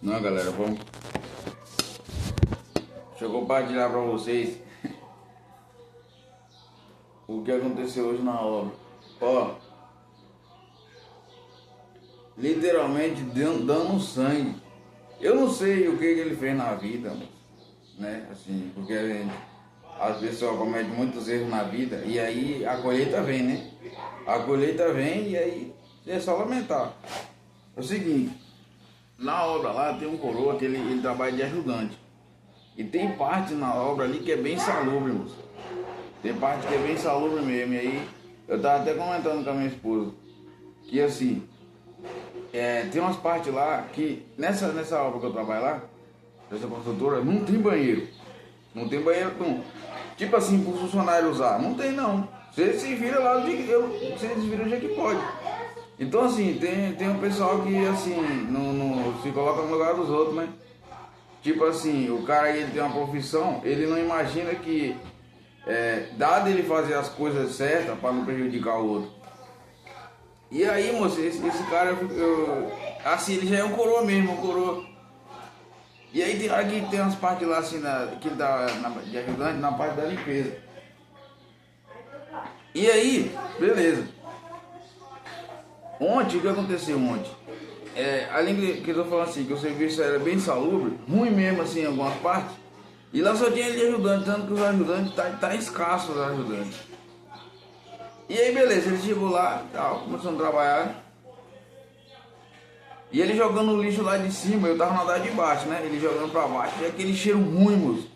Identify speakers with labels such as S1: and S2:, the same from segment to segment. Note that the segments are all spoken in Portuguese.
S1: Não, galera, vamos. Deixa eu compartilhar pra vocês o que aconteceu hoje na obra. Ó, literalmente dando sangue. Eu não sei o que ele fez na vida, né? Assim, porque as pessoas cometem muitos erros na vida e aí a colheita vem, né? A colheita vem e aí é só lamentar. É o seguinte, na obra lá tem um coroa que ele trabalha de ajudante. E tem parte na obra ali que é bem salubre, moço. Tem parte que é bem salubre mesmo. E aí eu tava até comentando com a minha esposa que assim, tem umas partes lá que nessa obra que eu trabalho lá, nessa construtora, não tem banheiro. Não tem banheiro não. Tipo assim, para o funcionário usar. Não tem não. Você se vira lá do jeito você se vira do jeito que pode. Então assim, tem um pessoal que assim, não se coloca no lugar dos outros, né? Tipo assim, o cara ele tem uma profissão, ele não imagina que dado ele fazer as coisas certas para não prejudicar o outro. E aí, moço, esse cara, assim, ele já é um coroa mesmo, um coroa. E aí tem hora que tem umas partes lá assim, que ele tá de ajudante na parte da limpeza. E aí, beleza. Ontem, o que aconteceu ontem? Além que eu tô falando assim, que o serviço era bem salubre, ruim mesmo assim em algumas partes, e lá só tinha ele de ajudante, tanto que os ajudantes tá escasso os ajudantes. E aí beleza, ele chegou lá, tal, começando a trabalhar, e ele jogando o lixo lá de cima, eu tava na andar de baixo, né? Ele jogando pra baixo, e aquele cheiro ruim, moço.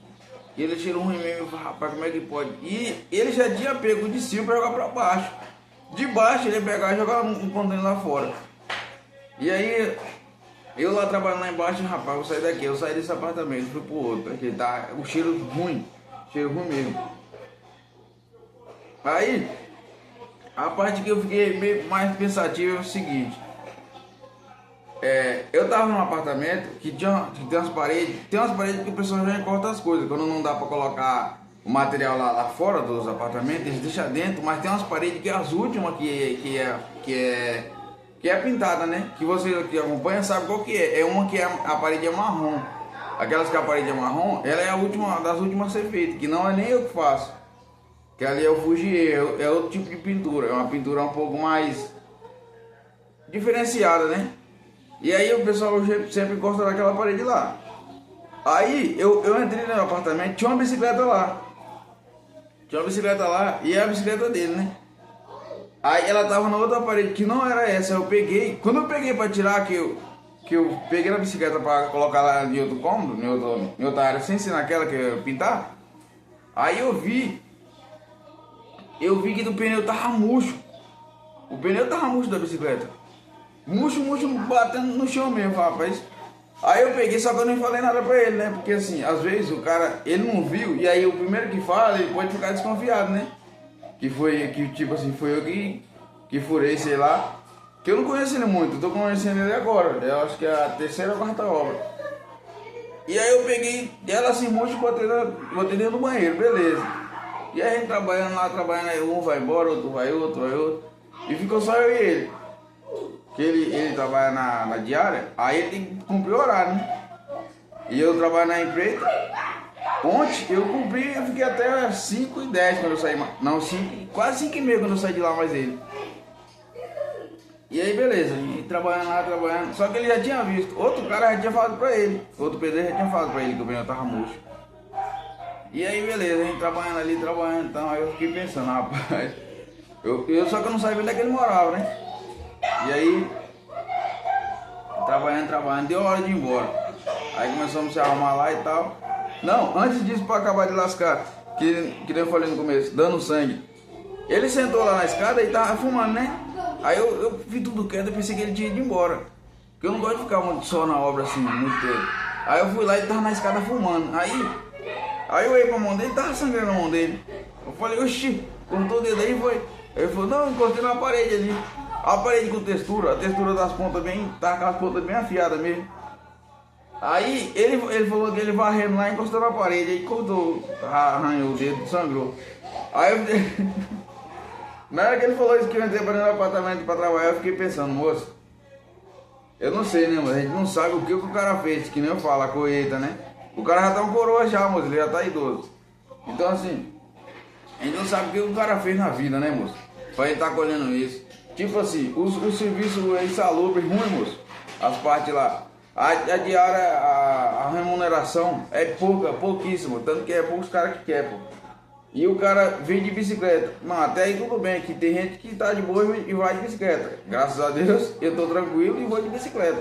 S1: Aquele cheiro ruim mesmo, eu falei, rapaz, como é que pode? E ele já tinha pego de cima pra jogar pra baixo. De baixo ele ia pegar e jogar um container lá fora. E aí, eu lá trabalhando lá embaixo, rapaz, eu saí daqui, eu saí desse apartamento, fui pro outro, porque tá o cheiro ruim mesmo. Aí, a parte que eu fiquei meio mais pensativo é o seguinte, eu tava num apartamento que tem umas paredes que o pessoal já encorta as coisas, quando não dá pra colocar o material lá fora dos apartamentos, eles deixam dentro, mas tem umas paredes que é as últimas que é pintada, né? Que você que acompanha sabe qual que é. É uma que a parede é marrom. Aquelas que a parede é marrom, ela é a última das últimas a ser feita, que não é nem eu que faço. Que ali é o Fugier, é outro tipo de pintura. É uma pintura um pouco mais diferenciada, né? E aí o pessoal sempre gosta daquela parede lá. Aí eu entrei no apartamento, tinha uma bicicleta lá. E é a bicicleta dele, né? Aí ela tava na outra parede que não era essa, eu peguei. Quando eu peguei pra tirar, que eu peguei na bicicleta pra colocar lá em outro cômodo, em outra área, sem ser naquela que eu ia pintar. Aí eu vi que o pneu tava murcho. O pneu tava murcho da bicicleta. Murcho, batendo no chão mesmo, rapaz. Aí eu peguei, só que eu nem falei nada pra ele, né? Porque assim, às vezes o cara, ele não viu, e aí o primeiro que fala, ele pode ficar desconfiado, né? Tipo assim, foi eu que furei, sei lá. Que eu não conheço ele muito, eu tô conhecendo ele agora. Eu acho que é a terceira ou quarta obra. E aí eu peguei ela assim, monte, botei dentro do banheiro, beleza. E aí a gente trabalhando lá, aí um vai embora, outro vai outro. E ficou só eu e ele. Que ele trabalha na diária, aí ele tem que cumprir o horário, né? E eu trabalho na empresa. Ontem eu cumpri, eu fiquei até 5h10 quando eu saí. Não, quase 5h30 quando eu saí de lá mais ele. E aí beleza, e trabalhando. Só que ele já tinha visto, outro cara já tinha falado pra ele. Outro pedreiro já tinha falado pra ele que o pneu tava murcho. E aí beleza, a gente trabalhando, então aí eu fiquei pensando, rapaz. Só que eu não sabia onde é que ele morava, né? E aí, trabalhando, deu hora de ir embora. Aí começamos a se arrumar lá e tal. Não, antes disso, pra acabar de lascar, que eu falei no começo, dando sangue. Ele sentou lá na escada e tava fumando, né? Aí eu vi tudo quieto, eu pensei que ele tinha ido embora. Porque eu não gosto de ficar muito só na obra assim, muito tempo. Aí eu fui lá e tava na escada fumando. Aí eu olhei pra mão dele, tava sangrando a mão dele. Eu falei, oxi, cortou o dedo aí, foi. Ele falou, não, encostei na parede ali. A parede com textura, a textura das pontas tava com as pontas bem afiadas mesmo. Aí ele falou que ele varrendo lá, encostou na parede, aí cortou, arranhou o dedo, sangrou. Aí eu, na hora que ele falou isso que eu entrei para dentro do apartamento para trabalhar, eu fiquei pensando, moço, Eu não sei, né, moço? A gente não sabe o que o cara fez, que nem eu falo, a colheita, né? O cara já tá um coroa já, moço, ele já tá idoso. Então assim, a gente não sabe o que o cara fez na vida, né, moço? Pra ele tá colhendo isso. Tipo assim, o serviço é insalubre, ruim, moço. As partes lá. A diária, a remuneração é pouca, pouquíssima. Tanto que é poucos caras que querem, pô. E o cara vem de bicicleta. Mano, até aí tudo bem, que tem gente que tá de boa e vai de bicicleta. Graças a Deus, eu tô tranquilo e vou de bicicleta.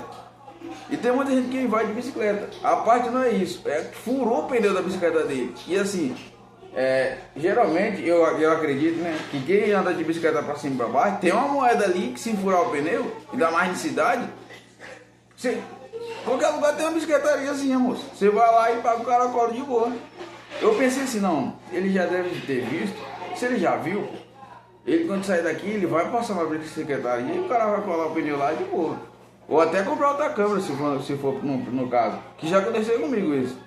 S1: E tem muita gente que vai de bicicleta. A parte não é isso, é que furou o pneu da bicicleta dele. E assim, geralmente eu acredito, né, que quem anda de bicicleta pra cima e pra baixo, tem uma moeda ali que se furar o pneu, ainda mais em cidade, qualquer lugar tem uma bicicletariazinha, moço. Você vai lá e paga o caracol de boa. Eu pensei assim, não, ele já deve ter visto. Se ele já viu, ele quando sair daqui, ele vai passar uma bicicletaria e o cara vai colar o pneu lá de boa. Ou até comprar outra câmera, se for no caso. Que já aconteceu comigo isso.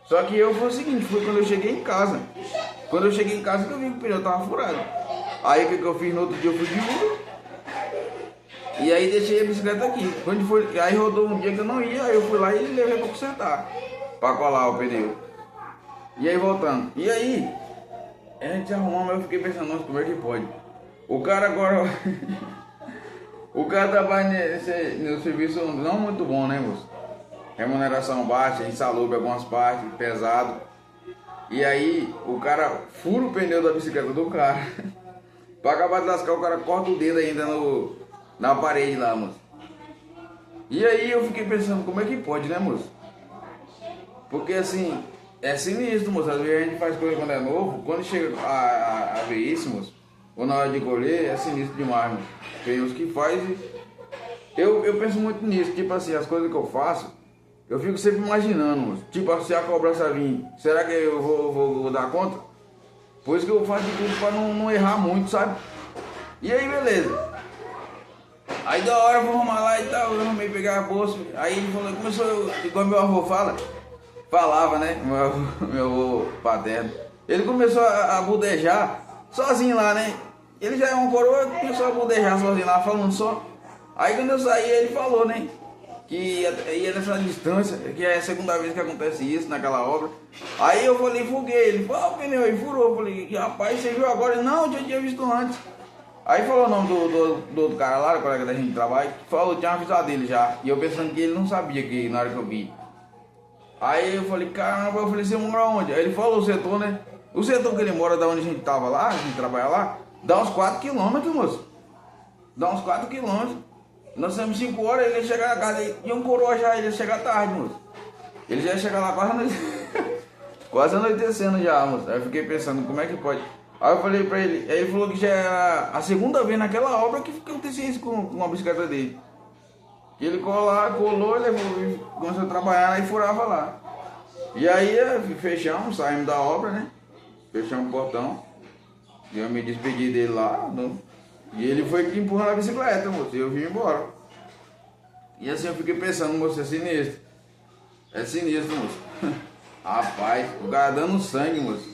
S1: Só que eu foi o seguinte, foi quando eu cheguei em casa. Quando eu cheguei em casa que eu vi que o pneu tava furado. Aí o que eu fiz no outro dia, eu fui de Uber. E aí deixei a bicicleta aqui. Quando foi, aí rodou um dia que eu não ia, aí eu fui lá e levei pra consertar. Pra colar o pneu. E aí voltando. E aí, a gente arrumou, mas eu fiquei pensando, nossa, como é que pode? O cara agora... o cara trabalha no serviço não muito bom, né, moço? Remuneração baixa, insalubre algumas partes, pesado. E aí, o cara fura o pneu da bicicleta do cara. Pra acabar de lascar, o cara corta o dedo ainda na parede lá, moço. E aí eu fiquei pensando, como é que pode, né, moço? Porque assim, é sinistro, moço. Às vezes a gente faz coisa quando é novo, quando chega a ver isso, moço, ou na hora de colher, é sinistro demais, moço. Tem uns que fazem. Eu penso muito nisso, tipo assim, as coisas que eu faço, eu fico sempre imaginando, moço. Tipo, se a cobrança vir, será que eu vou dar conta? Por isso que eu faço de tudo pra não errar muito, sabe? E aí, beleza. Aí da hora eu vou arrumar lá e tal, eu arrumei pegar a bolsa. Aí ele falou, começou, igual meu avô falava, né? Meu avô paterno. Ele começou a budejar sozinho lá, né? Ele já é um coroa, começou a budejar sozinho lá, falando só. Aí quando eu saí, ele falou, né? Que ia nessa distância, que é a segunda vez que acontece isso naquela obra. Aí eu falei, fuguei. Ele falou, o pneu aí furou. Eu falei, rapaz, você viu agora? Não, eu já tinha visto antes. Aí falou o nome do outro cara lá, o colega da gente de trabalho, que falou, tinha avisado ele já. E eu pensando que ele não sabia que na hora que eu vi. Aí eu falei, caramba, eu falei, você mora onde? Aí ele falou o setor, né? O setor que ele mora, da onde a gente tava lá, a gente trabalha lá, dá uns 4 quilômetros, moço. Dá uns 4 quilômetros. Nós temos 5 horas, ele ia chegar na casa, e um coroa já, ele ia chegar tarde, moço. Ele já ia chegar lá quase anoitecendo já, moço. Aí eu fiquei pensando, como é que pode? Aí eu falei pra ele, aí ele falou que já era a segunda vez naquela obra que acontecia isso com a bicicleta dele. Que ele colou, levou, começou a trabalhar e furava lá. E aí fechamos, saímos da obra, né? Fechamos o portão. E eu me despedi dele lá. E ele foi empurrando a bicicleta, moço. E eu vim embora. E assim eu fiquei pensando, moço, é sinistro. É sinistro, moço. Rapaz, o cara dando sangue, moço.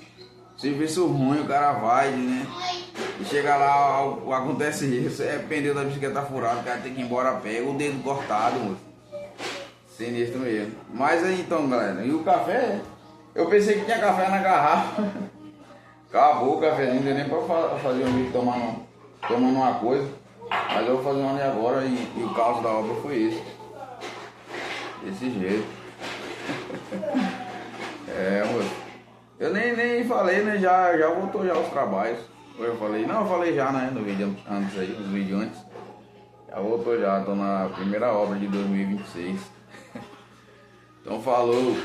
S1: Serviço ruim, o cara vai, né? E chega lá, acontece isso, pneu da bicicleta furado, o cara tem que ir embora a pé, o dedo cortado, moço. Sinistro mesmo. Mas aí então, galera, e o café? Eu pensei que tinha café na garrafa. Acabou o café, não deu nem pra fazer um vídeo tomando uma coisa. Mas eu vou fazer uma ali agora e o caos da obra foi esse. Desse jeito. Moço. Eu nem falei, né? Já voltou já os trabalhos. Eu falei já, né? No vídeo antes aí, nos vídeos antes. Já voltou já, tô na primeira obra de 2026. Então falou.